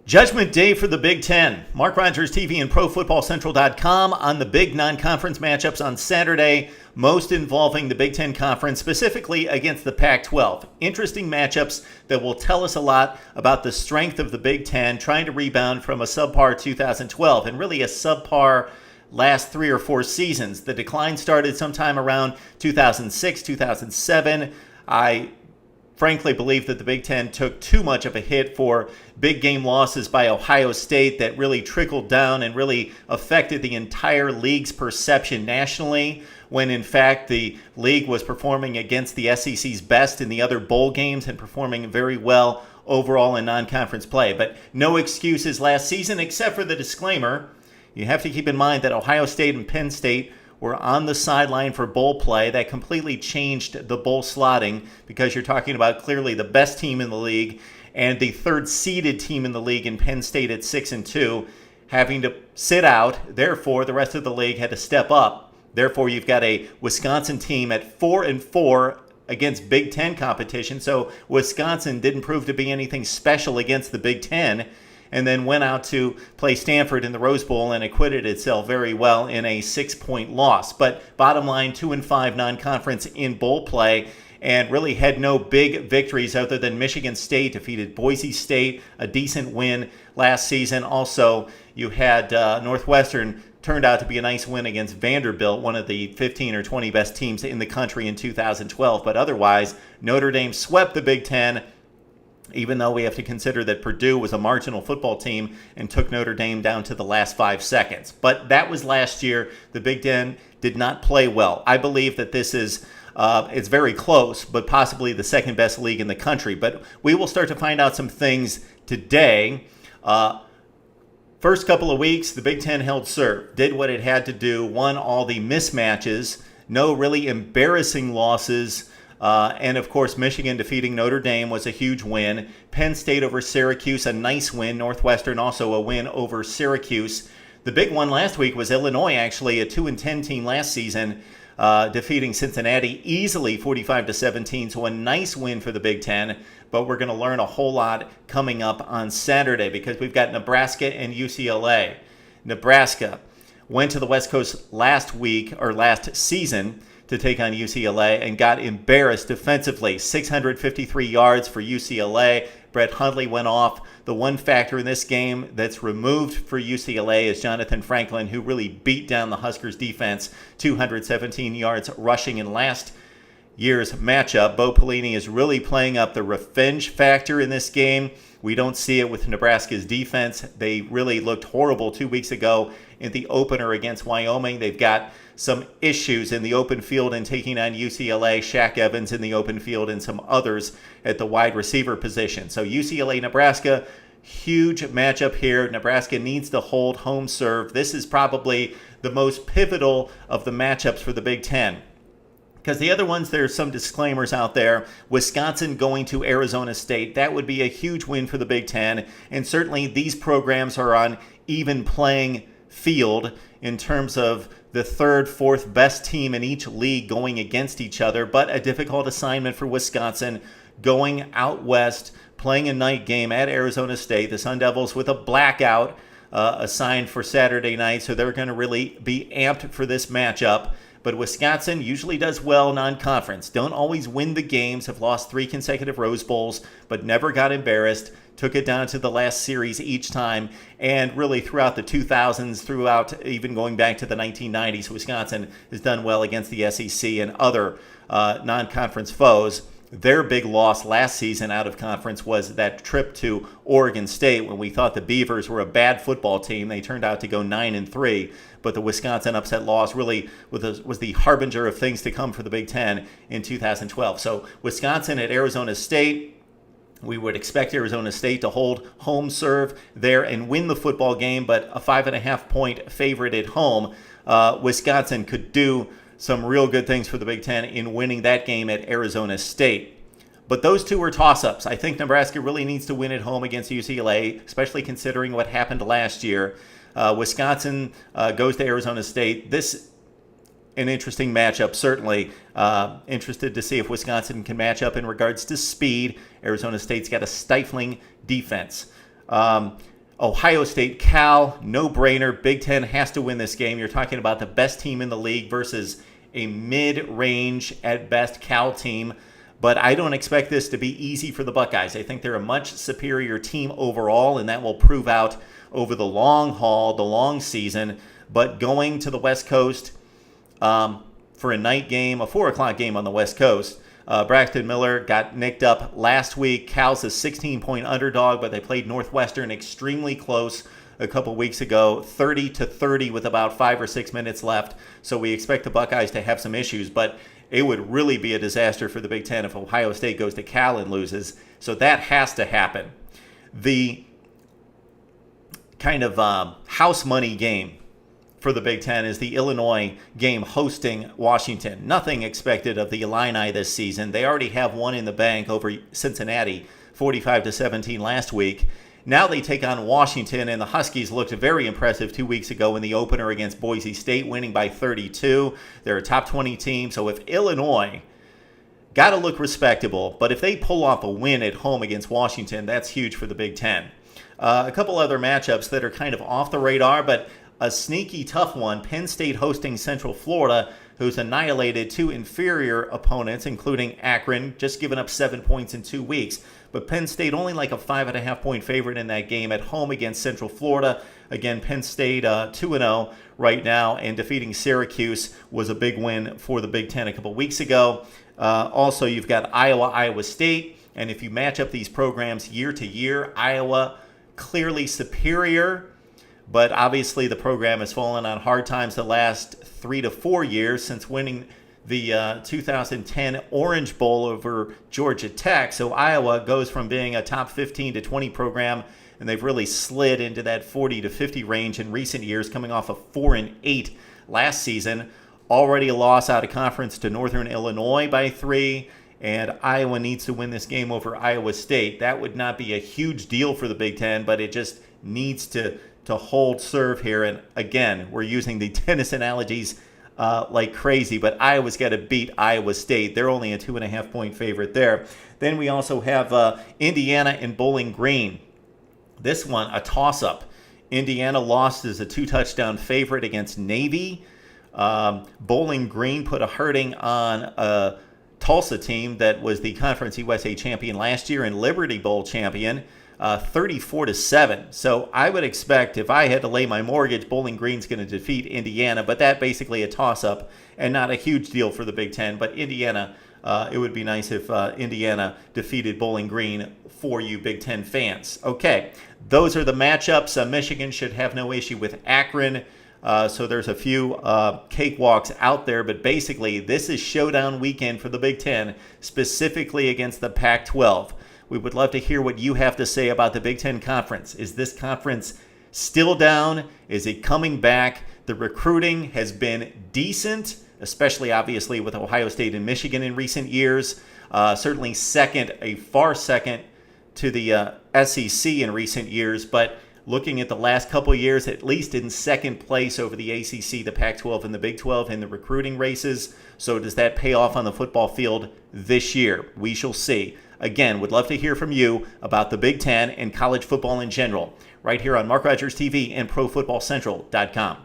Judgment Day for the Big Ten. MarkRogersTV and ProFootballCentral.com on the big non-conference matchups on Saturday, most involving the Big Ten Conference, specifically against the Pac-12. Interesting matchups that will tell us a lot about the strength of the Big Ten, trying to rebound from a subpar 2012 and really a subpar last 3 or 4 seasons. The decline started sometime around 2006, 2007. I frankly believe that the Big Ten took too much of a hit for big game losses by Ohio State that really trickled down and really affected the entire league's perception nationally, when in fact the league was performing against the SEC's best in the other bowl games and performing very well overall in non-conference play. But no excuses last season except for the disclaimer. You have to keep in mind that Ohio State and Penn State were on the sideline for bowl play. That completely changed the bowl slotting because you're talking about clearly the best team in the league and the third seeded team in the league in Penn State at 6-2 having to sit out. Therefore, the rest of the league had to step up. Therefore, you've got a Wisconsin team at 4-4 against Big Ten competition. So Wisconsin didn't prove to be anything special against the Big Ten, and then went out to play Stanford in the Rose Bowl and acquitted itself very well in a 6-point loss. But bottom line, 2-5 non-conference in bowl play, and really had no big victories other than Michigan State defeated Boise State, a decent win last season. Also, you had Northwestern turned out to be a nice win against Vanderbilt, one of the 15 or 20 best teams in the country in 2012. But otherwise, Notre Dame swept the Big Ten, even though we have to consider that Purdue was a marginal football team and took Notre Dame down to the last 5 seconds. But that was last year. The Big Ten did not play well. I believe that this is it's very close, but possibly the second best league in the country. But we will start to find out some things today. First couple of weeks, the Big Ten held serve, did what it had to do, won all the mismatches, no really embarrassing losses. And of course, Michigan defeating Notre Dame was a huge win. Penn State over Syracuse, a nice win. Northwestern also a win over Syracuse. The big one last week was Illinois, actually, a 2-10 team last season, defeating Cincinnati easily 45-17. So a nice win for the Big Ten. But we're going to learn a whole lot coming up on Saturday because we've got Nebraska and UCLA. Nebraska went to the West Coast last season to take on UCLA and got embarrassed defensively. 653 yards for UCLA. Brett Hundley went off. The one factor in this game that's removed for UCLA is Jonathan Franklin, who really beat down the Huskers defense. 217 yards rushing in last year's matchup. Bo Pelini is really playing up the revenge factor in this game. We don't see it with Nebraska's defense. They really looked horrible 2 weeks ago in the opener against Wyoming. They've got some issues in the open field and taking on UCLA, Shaq Evans in the open field, and some others at the wide receiver position. So UCLA, Nebraska, huge matchup here. Nebraska needs to hold home serve. This is probably the most pivotal of the matchups for the Big Ten. Because the other ones, there's some disclaimers out there. Wisconsin going to Arizona State, that would be a huge win for the Big Ten. And certainly these programs are on even playing field in terms of the third, fourth best team in each league going against each other. But a difficult assignment for Wisconsin, going out west, playing a night game at Arizona State. The Sun Devils with a blackout assigned for Saturday night, so they're going to really be amped for this matchup. But Wisconsin usually does well non-conference. Don't always win the games, have lost 3 consecutive Rose Bowls, but never got embarrassed. Took it down to the last series each time. And really throughout the 2000s, throughout even going back to the 1990s, Wisconsin has done well against the SEC and other non-conference foes. Their big loss last season out of conference was that trip to Oregon State when we thought the Beavers were a bad football team. They turned out to go 9-3, but the Wisconsin upset loss really was the harbinger of things to come for the Big Ten in 2012. So Wisconsin at Arizona State. We would expect Arizona State to hold home serve there and win the football game, but a 5.5-point favorite at home. Wisconsin could do some real good things for the Big Ten in winning that game at Arizona State. But those two are toss-ups. I think Nebraska really needs to win at home against UCLA, especially considering what happened last year. Wisconsin goes to Arizona State. This an interesting matchup, certainly. Interested to see if Wisconsin can match up in regards to speed. Arizona State's got a stifling defense. Ohio State, Cal, no-brainer. Big Ten has to win this game. You're talking about the best team in the league versus a mid-range at best Cal team. But I don't expect this to be easy for the Buckeyes. I think they're a much superior team overall, and that will prove out over the long haul, the long season. But going to the West Coast for a night game, a 4 o'clock game on the West Coast, Braxton Miller got nicked up last week. Cal's a 16-point underdog, but they played Northwestern extremely close a couple weeks ago, 30-30 with about 5 or 6 minutes left. So we expect the Buckeyes to have some issues, but it would really be a disaster for the Big Ten if Ohio State goes to Cal and loses. So that has to happen. The kind of house money game for the Big Ten is the Illinois game hosting Washington. Nothing expected of the Illini this season. They already have one in the bank over Cincinnati, 45-17 last week. Now they take on Washington, and the Huskies looked very impressive 2 weeks ago in the opener against Boise State, winning by 32. They're a top 20 team, so if Illinois got to look respectable, but if they pull off a win at home against Washington, that's huge for the Big Ten. A couple other matchups that are kind of off the radar, but a sneaky tough one. Penn State hosting Central Florida, who's annihilated 2 inferior opponents, including Akron, just giving up 7 points in 2 weeks. But Penn State only like a 5.5-point favorite in that game at home against Central Florida. Again, Penn State 2-0 right now, and defeating Syracuse was a big win for the Big Ten a couple weeks ago. Also, you've got Iowa State, and if you match up these programs year to year, Iowa clearly superior. But obviously the program has fallen on hard times the last 3 to 4 years since winning the 2010 Orange Bowl over Georgia Tech. So Iowa goes from being a top 15 to 20 program, and they've really slid into that 40 to 50 range in recent years, coming off of 4-8 last season. Already a loss out of conference to Northern Illinois by 3, and Iowa needs to win this game over Iowa State. That would not be a huge deal for the Big Ten, but it just needs to hold serve here. And again, we're using the tennis analogies like crazy, but Iowa's got to beat Iowa State. They're only a 2.5-point favorite there. Then we also have Indiana and Bowling Green. This one, a toss-up. Indiana lost as a 2-touchdown favorite against Navy. Bowling Green put a hurting on a Tulsa team that was the Conference USA champion last year and Liberty Bowl champion. 34-7. So I would expect, if I had to lay my mortgage, Bowling Green's going to defeat Indiana, but that basically a toss-up and not a huge deal for the Big Ten. But Indiana, it would be nice if Indiana defeated Bowling Green for you Big Ten fans. Okay, those are the matchups. Michigan should have no issue with Akron. So there's a few cakewalks out there, but basically this is showdown weekend for the Big Ten, specifically against the Pac-12. We would love to hear what you have to say about the Big Ten Conference. Is this conference still down? Is it coming back? The recruiting has been decent, especially obviously with Ohio State and Michigan in recent years. Certainly second, a far second to the SEC in recent years, but looking at the last couple years, at least in second place over the ACC, the Pac-12, and the Big 12 in the recruiting races. So does that pay off on the football field this year? We shall see. Again, would love to hear from you about the Big Ten and college football in general, right here on Mark Rogers TV and ProFootballCentral.com.